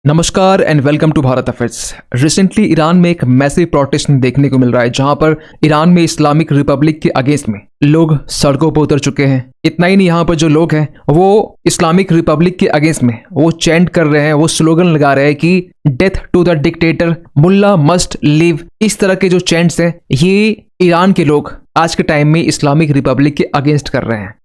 नमस्कार and welcome to Bharat affairs. Recently Iran में एक मैसिव प्रोटेस्ट देखने को मिल रहा है, जहां पर ईरान में इस्लामिक रिपब्लिक के अगेंस्ट में लोग सड़कों पर उतर चुके हैं। इतना ही नहीं, यहाँ पर जो लोग हैं वो इस्लामिक रिपब्लिक के अगेंस्ट में वो चैंट कर रहे हैं, वो स्लोगन लगा रहे हैं कि death to the dictator, mullah must leave. इस तरह के जो चैंट्स हैं ये ईरान के लोग आज के टाइम में इस्लामिक रिपब्लिक के अगेंस्ट कर रहे हैं।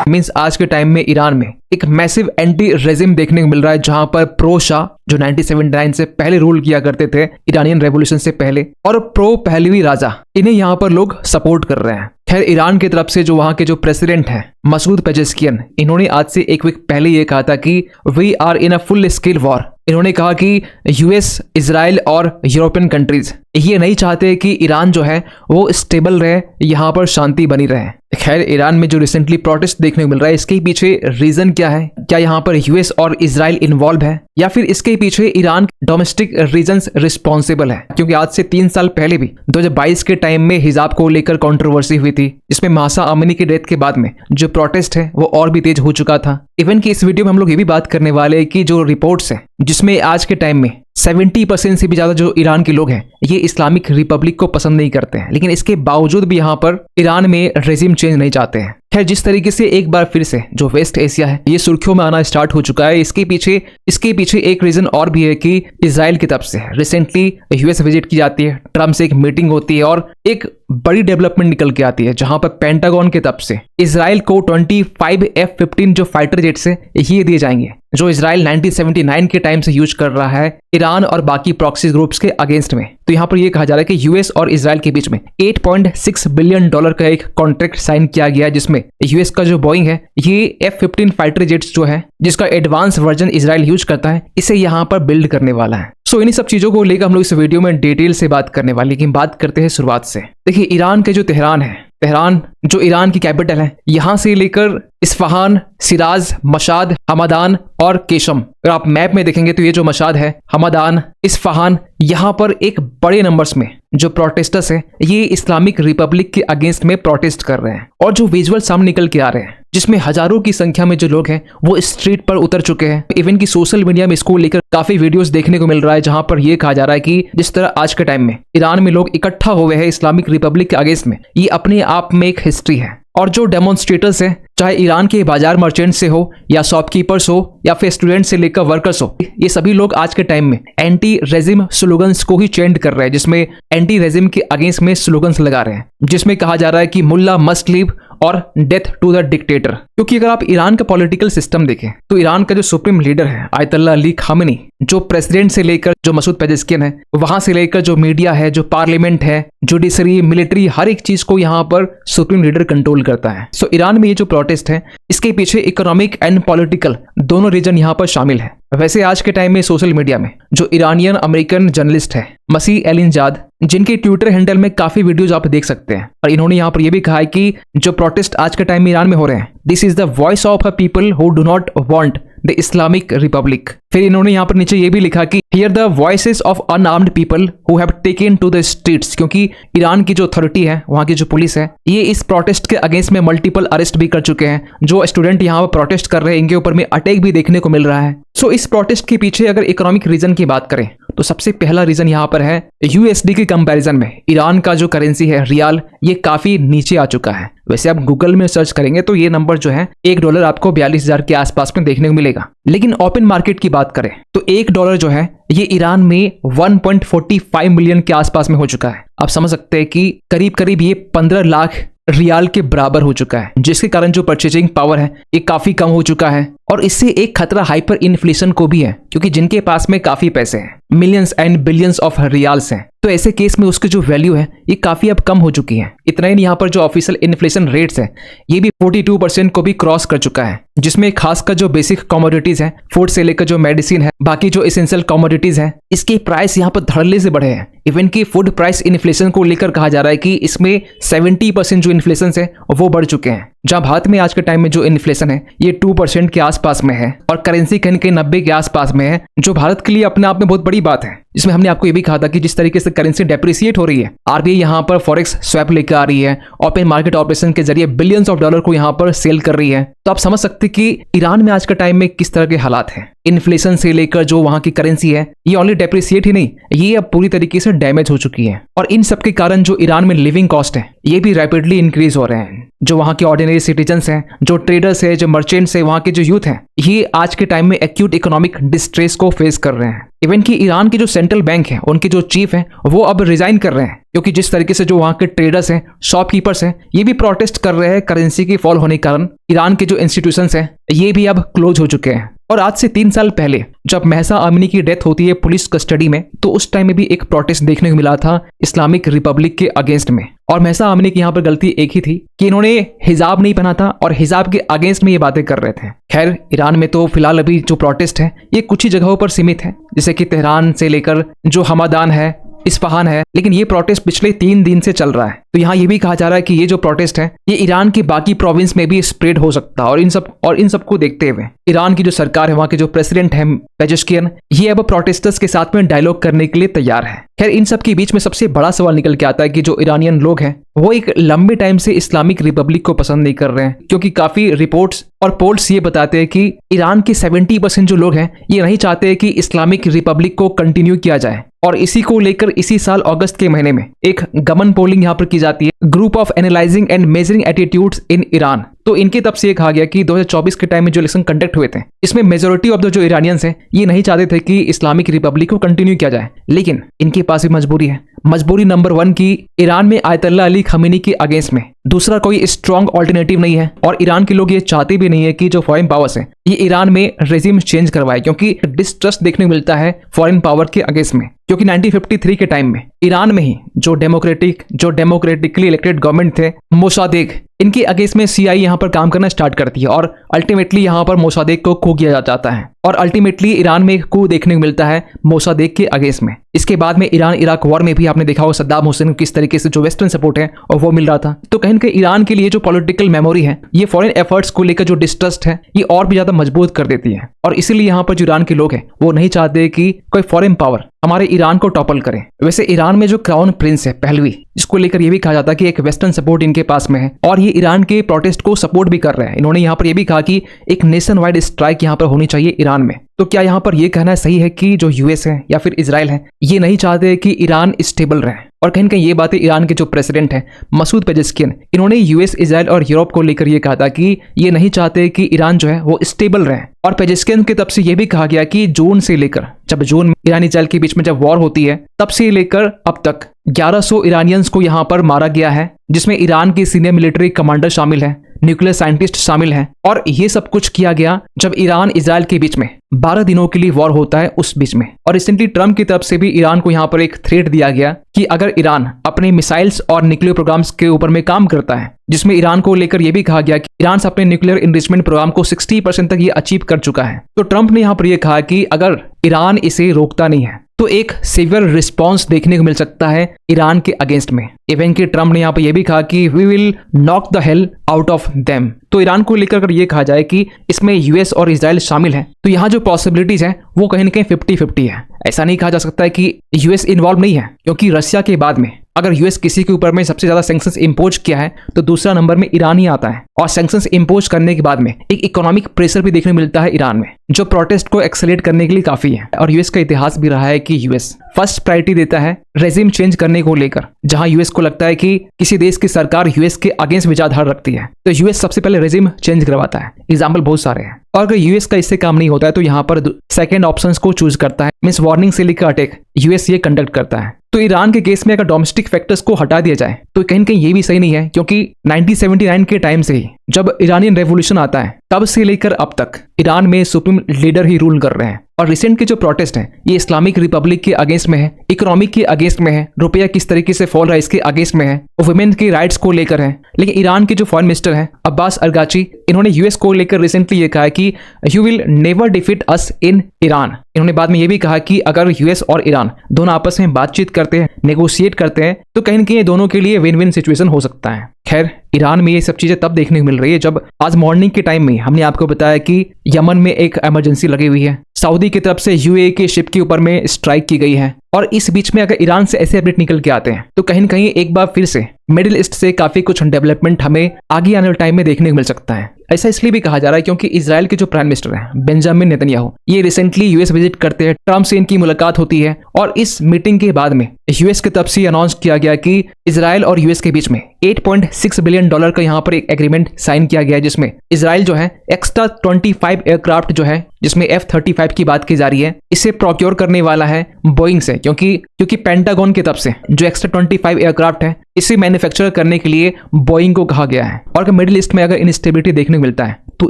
मीन्स आज के टाइम में ईरान में एक मैसिव एंटी रेजिम देखने को मिल रहा है, जहां पर प्रो शाह जो 1979 से पहले रूल किया करते थे ईरानियन रेवोल्यूशन से पहले, और प्रो पहलवी राजा, इन्हें यहाँ पर लोग सपोर्ट कर रहे हैं। खैर, ईरान की तरफ से जो वहां के जो प्रेसिडेंट हैं मसूद पेजेस्कियन, इन्होंने आज से एक वीक पहले ये कहा था कि we are in a full scale war. इन्होंने कहा कि यूएस, इजराइल और यूरोपियन कंट्रीज ये नहीं चाहते कि ईरान जो है वो स्टेबल रहे, यहाँ पर शांति बनी रहे। खैर, ईरान में जो रिसेंटली प्रोटेस्ट देखने को मिल रहा है, इसके पीछे रीजन क्या है? क्या यहाँ पर यूएस और इजराइल इन्वॉल्व है, या फिर इसके पीछे ईरान डोमेस्टिक रीजंस रिस्पॉन्सिबल है? क्योंकि आज से 3 साल पहले भी 2022 के टाइम में हिजाब को लेकर कंट्रोवर्सी हुई थी, जिसमें मासा अमनी की डेथ के बाद में जो प्रोटेस्ट है वो और भी तेज हो चुका था। इवन कि इस वीडियो में हम लोग ये भी बात करने वाले हैं कि जो रिपोर्ट्स है जिसमें आज के टाइम में 70% से भी ज्यादा जो ईरान के लोग हैं ये इस्लामिक रिपब्लिक को पसंद नहीं करते हैं, लेकिन इसके बावजूद भी यहाँ पर ईरान में रेजिम चेंज नहीं चाहते हैं। खैर, जिस तरीके से एक बार फिर से जो वेस्ट एशिया है ये सुर्खियों में आना स्टार्ट हो चुका है, इसके पीछे एक रीजन और भी है कि इजराइल की तरफ से रिसेंटली यूएस विजिट की जाती है, ट्रम्प से एक मीटिंग होती है और एक बड़ी डेवलपमेंट निकल के आती है, जहां पर पेंटागन की तरफ से इजराइल को 25 F-15 जो फाइटर जेट्स है ये दिए जाएंगे, जो इजराइल 1979 के टाइम से यूज कर रहा है ईरान और बाकी प्रॉक्सी ग्रुप्स के अगेंस्ट में। तो यहाँ पर यह कहा जा रहा है कि यूएस और इजराइल के बीच में $8.6 बिलियन का एक कॉन्ट्रैक्ट साइन किया गया है, जिसमें यूएस का जो बोइंग है ये F-15 फाइटर जेट्स जो है, जिसका एडवांस वर्जन इजराइल यूज करता है, इसे यहाँ पर बिल्ड करने वाला है। सो इन्हीं सब चीजों को लेकर हम लोग इस वीडियो में डिटेल से बात करने वाले, लेकिन बात करते हैं शुरुआत से। देखिए, ईरान के जो तेहरान है, तेहरान जो ईरान की कैपिटल है, यहां से लेकर इस्फहान, सिराज, मशाद, हमादान और केशम, अगर आप मैप में देखेंगे तो ये जो मशाद है, हमादान, इस्फहान, यहाँ पर एक बड़े नंबर्स में जो प्रोटेस्टर्स हैं ये इस्लामिक रिपब्लिक के अगेंस्ट में प्रोटेस्ट कर रहे हैं। और जो विजुअल सामने निकल के आ रहे हैं जिसमें हजारों की संख्या में जो लोग हैं वो स्ट्रीट पर उतर चुके हैं। इवन की सोशल मीडिया में इसको लेकर काफी वीडियोस देखने को मिल रहा है, जहां पर यह कहा जा रहा है कि जिस तरह आज के टाइम में ईरान में लोग इकट्ठा हुए हैं इस्लामिक रिपब्लिक के अगेंस्ट में, ये अपने आप में एक हिस्ट्री है। और जो डेमोन्स्ट्रेटर्स हैं, चाहे ईरान के बाजार मर्चेंट से हो या शॉपकीपर्स हो या फिर स्टूडेंट से लेकर वर्कर्स हो, ये सभी लोग आज के टाइम में एंटी रेजिम स्लोगन्स को ही चेंट कर रहे हैं, जिसमें एंटी रेजिम के अगेंस्ट में स्लोगन्स लगा रहे हैं, जिसमें कहा जा रहा है कि मुल्ला मस्ट लिव और डेथ टू द डिक्टेटर। क्योंकि अगर आप ईरान का पॉलिटिकल सिस्टम देखें तो ईरान का जो सुप्रीम लीडर है आयतुल्लाह अली खामेनी, जो प्रेसिडेंट से लेकर जो मसूद पेजेस्कियन है, वहां से लेकर जो मीडिया है, जो पार्लियामेंट है, जुडिशरी, मिलिट्री, हर एक चीज को यहाँ पर सुप्रीम लीडर कंट्रोल करता है। सो ईरान में ये जो प्रोटेस्ट है इसके पीछे इकोनॉमिक एंड पॉलिटिकल दोनों रीजन यहाँ पर शामिल है। वैसे आज के टाइम में सोशल मीडिया में जो ईरानियन अमेरिकन जर्नलिस्ट है मसीह एलिनजाद, जिनके ट्विटर हैंडल में काफी वीडियोज आप देख सकते हैं, और इन्होंने यहाँ पर यह भी कहा है कि जो प्रोटेस्ट आज के टाइम में ईरान में हो रहे हैं, this is the voice of a people who do not want the Islamic Republic. फिर इन्होंने यहाँ पर नीचे ये भी लिखा कि here the voices of unarmed people who have taken to the streets, क्योंकि ईरान की जो अथॉरिटी है, वहां की जो पुलिस है, ये इस प्रोटेस्ट के अगेंस्ट में मल्टीपल अरेस्ट भी कर चुके हैं। जो स्टूडेंट यहाँ पर प्रोटेस्ट कर रहे हैं इनके ऊपर में अटैक भी देखने को मिल रहा है। सो इस प्रोटेस्ट के पीछे अगर इकोनॉमिक रीजन की बात करें तो सबसे पहला रीजन यहाँ पर है यूएसडी के कंपैरिजन में ईरान का जो करेंसी है रियाल, ये काफी नीचे आ चुका है। वैसे आप गूगल में सर्च करेंगे तो ये नंबर जो है $1 आपको 42,000 के आसपास में देखने को मिलेगा, लेकिन ओपन मार्केट की बात करें तो $1 जो है ये ईरान में 1.45 मिलियन के आसपास में हो चुका है। आप समझ सकते हैं कि करीब करीब ये 15 लाख रियाल के बराबर हो चुका है, जिसके कारण जो परचेजिंग पावर है ये काफी कम हो चुका है। और इससे एक खतरा हाइपर इन्फ्लेशन को भी है, क्योंकि जिनके पास में काफी पैसे हैं, millions and billions of riyals हैं, तो ऐसे केस में उसकी जो वैल्यू है ये काफी अब कम हो चुकी है। इतना ही नहीं, यहाँ पर जो ऑफिशियल इन्फ्लेशन रेट्स है ये भी 42% को भी क्रॉस कर चुका है, जिसमें खासकर जो बेसिक कमोडिटीज है, फूड से लेकर जो मेडिसिन है, बाकी जो एसेंशियल कमोडिटीज है, इसके प्राइस यहाँ पर धड़ल्ले से बढ़े हैं। इवन की फूड प्राइस इन्फ्लेशन को लेकर कहा जा रहा है कि इसमें 70% जो इन्फ्लेशन है वो बढ़ चुके हैं। जहां भारत में आज के टाइम में जो इन्फ्लेशन है ये 2% के आसपास में है और करेंसी कहीं कहीं 90 के आसपास में है, जो भारत के लिए अपने आप में बहुत बड़ी बात है। इसमें हमने आपको ये भी कहा था कि जिस तरीके से करेंसी डेप्रिसिएट हो रही है, आरबीआई यहाँ पर फॉरेक्स स्वैप लेकर आ रही है, ओपन मार्केट ऑपरेशन के जरिए बिलियंस ऑफ डॉलर को यहाँ पर सेल कर रही है। तो आप समझ सकते कि ईरान में आज के टाइम में किस तरह के हालात हैं। इन्फ्लेशन से लेकर जो वहां की करेंसी है ये ओनली डेप्रिसिएट ही नहीं, ये अब पूरी तरीके से डैमेज हो चुकी है। और इन सब के कारण जो ईरान में लिविंग कॉस्ट है ये भी रैपिडली इंक्रीज हो रहे हैं। जो वहां के ऑर्डिनरी सिटीजन्स हैं, जो ट्रेडर्स है, जो मर्चेंट्स है, वहां के जो यूथ हैं, ये आज के टाइम में एक्यूट इकोनॉमिक डिस्ट्रेस को फेस कर रहे हैं। इवन कि ईरान के जो सेंट्रल बैंक है, उनके जो चीफ हैं, वो अब रिजाइन कर रहे हैं, क्योंकि जिस तरीके से जो वहां के ट्रेडर्स हैं, शॉपकीपर्स हैं, ये भी प्रोटेस्ट कर रहे हैं करेंसी की फॉल होने के कारण। ईरान के जो इंस्टीट्यूशंस हैं ये भी अब क्लोज हो चुके हैं। और आज से 3 साल पहले जब महसा अमीनी की डेथ होती है पुलिस कस्टडी में, तो उस टाइम में भी एक प्रोटेस्ट देखने को मिला था इस्लामिक रिपब्लिक के अगेंस्ट में। और महसा अमीनी की यहाँ पर गलती एक ही थी कि इन्होंने हिजाब नहीं पहना था और हिजाब के अगेंस्ट में ये बातें कर रहे थे। खैर, ईरान में तो फिलहाल अभी जो प्रोटेस्ट है ये कुछ ही जगहों पर सीमित है, जैसे कि तेहरान से लेकर जो हमादान है, इस्फहान है, लेकिन ये प्रोटेस्ट पिछले 3 दिन से चल रहा है। तो यहाँ ये भी कहा जा रहा है कि ये जो प्रोटेस्ट है ये ईरान के बाकी प्रोविंस में भी स्प्रेड हो सकता है। और इन सब को देखते हुए ईरान की जो सरकार है, वहाँ के जो प्रेसिडेंट है पेजेश्कियन, ये अब प्रोटेस्टर्स के साथ में डायलॉग करने के लिए तैयार है। खैर, इन सब के बीच में सबसे बड़ा सवाल निकल के आता है कि जो ईरानियन लोग हैं वो एक लंबे टाइम से इस्लामिक रिपब्लिक को पसंद नहीं कर रहे हैं, क्योंकि काफी रिपोर्ट्स और पोल्स ये बताते हैं कि ईरान के 70% जो लोग हैं ये नहीं चाहते कि इस्लामिक रिपब्लिक को कंटिन्यू किया जाए। और इसी को लेकर इसी साल अगस्त के महीने में एक गमन पोलिंग यहाँ पर की जाती है, group of analysing and measuring attitudes in Iran. तो इनके तब से ये कहा गया कि 2024 के टाइम में जो इलेक्शन कंडक्ट हुए थे, इसमें मेजोरिटी ऑफ द जो ईरानियंस हैं ये नहीं चाहते थे कि इस्लामिक रिपब्लिक को कंटिन्यू किया जाए। लेकिन इनके पास भी मजबूरी है। मजबूरी नंबर 1 की ईरान में आयतुल्लाह अली खमीनी के अगेंस्ट में दूसरा कोई स्ट्रॉन्ग ऑल्टरनेटिव नहीं है। और ईरान के लोग ये चाहते भी नहीं है कि जो फॉरेन पावर्स है ये ईरान में रेजिम चेंज करवाए, क्योंकि डिस्ट्रस्ट देखने को मिलता है फॉरेन पावर के अगेंस्ट में। क्योंकि 1953 के टाइम में ईरान में ही जो डेमोक्रेटिकली इलेक्टेड गवर्नमेंट थे मोसादेक, इनके अगेंस्ट में सीआई यहाँ पर काम करना स्टार्ट करती है और अल्टीमेटली यहाँ पर मोसादेक को खो किया जाता है। और अल्टीमेटली ईरान में एक coup देखने को मिलता है मोसादेक के अगेंस्ट में। इसके बाद में ईरान इराक वॉर में भी आपने देखा होगा सद्दाम हुसैन को किस तरीके से जो वेस्टर्न सपोर्ट है और वो मिल रहा था। तो कहीं न कहीं ईरान के लिए जो पॉलिटिकल मेमोरी है, ये फॉरेन एफर्ट्स को लेकर जो डिस्ट्रस्ट है ये और भी ज्यादा मजबूत कर देती है। और इसीलिए यहाँ पर जो ईरान के लोग हैं वो नहीं चाहते कि कोई फॉरेन पावर हमारे ईरान को टॉपल करे। वैसे ईरान में जो क्राउन प्रिंस है पहलवी, इसको लेकर ये भी कहा जाता है कि एक वेस्टर्न सपोर्ट इनके पास में है और ये ईरान के प्रोटेस्ट को सपोर्ट भी कर रहे हैं। इन्होंने यहाँ पर ये भी कहा कि एक नेशन वाइड स्ट्राइक यहाँ पर होनी चाहिए ईरान में। तो क्या यहाँ पर यह कहना सही है कि जो यूएस है या फिर इजराइल है ये नहीं चाहते कि ईरान स्टेबल रहे? और कहीं न कहीं ये बातें ईरान के जो प्रेसिडेंट हैं मसूद पेजेश्कियन, इन्होंने यूएस, इजराइल और यूरोप को लेकर ये कहा था कि ये नहीं चाहते कि ईरान जो है वो स्टेबल रहे। और पेजेश्कियन की तरफ से ये भी कहा गया कि जून से लेकर, जब जून में ईरान इजराइल के बीच में जब वॉर होती है, तब से लेकर अब तक 1100 ईरानियंस को यहाँ पर मारा गया है, जिसमें ईरान के सीनियर मिलिट्री कमांडर शामिल है, न्यूक्लियर साइंटिस्ट शामिल हैं। और ये सब कुछ किया गया जब ईरान इजराइल के बीच में 12 दिनों के लिए वॉर होता है उस बीच में। और रिसेंटली ट्रम्प की तरफ से भी ईरान को यहाँ पर एक थ्रेट दिया गया कि अगर ईरान अपने मिसाइल्स और न्यूक्लियर प्रोग्राम्स के ऊपर में काम करता है, जिसमें ईरान को लेकर यह भी कहा गया कि ईरान से अपने न्यूक्लियर इनरिचमेंट प्रोग्राम को 60% तक ये अचीव कर चुका है। तो ट्रम्प ने यहाँ पर यह कहा कि अगर ईरान इसे रोकता नहीं है तो एक सीवियर रिस्पॉन्स देखने को मिल सकता है ईरान के अगेंस्ट में। इवन कि ट्रम्प ने यहाँ पर यह भी कहा कि we will knock the hell out of them. तो ईरान को लेकर अगर ये कहा जाए कि इसमें यूएस और इजराइल शामिल है, तो यहाँ जो पॉसिबिलिटीज है वो कहीं न कहीं 50-50 है। ऐसा नहीं कहा जा सकता है कि यूएस इन्वॉल्व नहीं है, क्योंकि रशिया के बाद में अगर यूएस किसी के ऊपर में सबसे ज्यादा सैंक्शंस इंपोज किया है तो दूसरा नंबर में ईरान ही आता है। और सैंक्शंस इंपोज करने के बाद में एक इकोनॉमिक प्रेशर भी देखने को मिलता है ईरान में, जो प्रोटेस्ट को एक्सेलेरेट करने के लिए काफी है। और यूएस का इतिहास भी रहा है कि यूएस फर्स्ट प्रायोरिटी देता है रेजिम चेंज करने को लेकर। जहां यूएस को लगता है कि किसी देश की सरकार यूएस के अगेंस्ट विचारधारा रखती है तो यूएस सबसे पहले रेजिम चेंज करवाता है। एग्जाम्पल बहुत सारे हैं। और अगर यूएस का इससे काम नहीं होता है तो यहाँ पर सेकेंड ऑप्शंस को चूज करता है, मींस वार्निंग से लेकर अटैक यूएस ये कंडक्ट करता है। तो ईरान के केस में अगर डोमेस्टिक फैक्टर्स को हटा दिया जाए तो कहीं न कहीं ये भी सही नहीं है, क्योंकि 1979 के टाइम से ही जब ईरानियन रेवोल्यूशन आता है तब से लेकर अब तक ईरान में सुप्रीम लीडर ही रूल कर रहे हैं। और रिसेंट के जो प्रोटेस्ट हैं ये इस्लामिक रिपब्लिक के अगेंस्ट में है, इकोनॉमिक के अगेंस्ट में है, रुपया किस तरीके से फॉल रहा है इसके अगेंस्ट में है, वुमेन के राइट्स को लेकर है। लेकिन ईरान के जो फॉरेन मिनिस्टर हैं अब्बास अरगाची, इन्होंने यूएस को लेकर रिसेंटली ये कहा कि you will never defeat us in Iran. इन्होंने बाद में ये भी कहा कि अगर यूएस और ईरान दोनों आपस में बातचीत करते हैं, नेगोशिएट करते हैं, तो कहीं न कहीं दोनों के लिए विन विन सिचुएशन हो सकता है। खैर ईरान में ये सब चीजें तब देखने को मिल रही है जब आज मॉर्निंग के टाइम में हमने आपको बताया कि यमन में एक इमरजेंसी लगी हुई है, सऊदी की तरफ से यूएई के शिप के ऊपर में स्ट्राइक की गई है, और इस बीच में अगर ईरान से ऐसे अपडेट निकल के आते हैं तो कहीं न कहीं एक बार फिर से मिडिल ईस्ट से काफी कुछ डेवलपमेंट हमें आगे आने वाले टाइम में देखने को मिल सकता है। ऐसा इसलिए भी कहा जा रहा है क्योंकि इजराइल के जो प्राइम मिनिस्टर हैं बेंजामिन नेतन्याहू, ये रिसेंटली यूएस विजिट करते हैं, ट्रम्प से इनकी मुलाकात होती है, और इस मीटिंग के बाद में यूएस की तरफ से अनाउंस किया गया कि इजराइल और यूएस के बीच में $8.6 बिलियन का यहाँ पर एक एग्रीमेंट साइन किया गया है, जिसमें इजराइल जो है एक्स्ट्रा 25 एयरक्राफ्ट जो है, जिसमें F-35 की बात की जा रही है, इसे प्रोक्योर करने वाला है बोइंग से, क्योंकि पेंटागन की तरफ से जो एक्स्ट्रा 25 एयरक्राफ्ट है इसे मैन्युफैक्चर करने के लिए बोइंग को कहा गया है। और अगर मिडिल ईस्ट में अगर इंस्टेबिलिटी देखने को मिलता है तो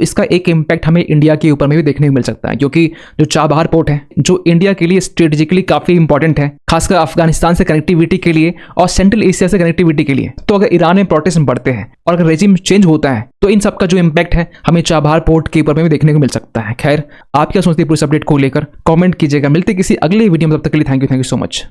इसका एक इम्पैक्ट हमें इंडिया के ऊपर में भी देखने को मिल सकता है, क्योंकि जो चाबहार पोर्ट है जो इंडिया के लिए स्ट्रेटेजिकली काफी इंपॉर्टेंट है, खासकर अफगानिस्तान से कनेक्टिविटी के लिए और सेंट्रल एशिया से कनेक्टिविटी के लिए। तो अगर ईरान में प्रोटेस्ट बढ़ते हैं और अगर रेजिम चेंज होता है तो इन सब का जो इम्पैक्ट है हमें चाबहार पोर्ट के ऊपर में भी देखने को मिल सकता है। खैर आप क्या सोचते हैं पूरे अपडेट को लेकर, कमेंट कीजिएगा। मिलते किसी अगले वीडियो में, तब तक के लिए थैंक यू सो मच।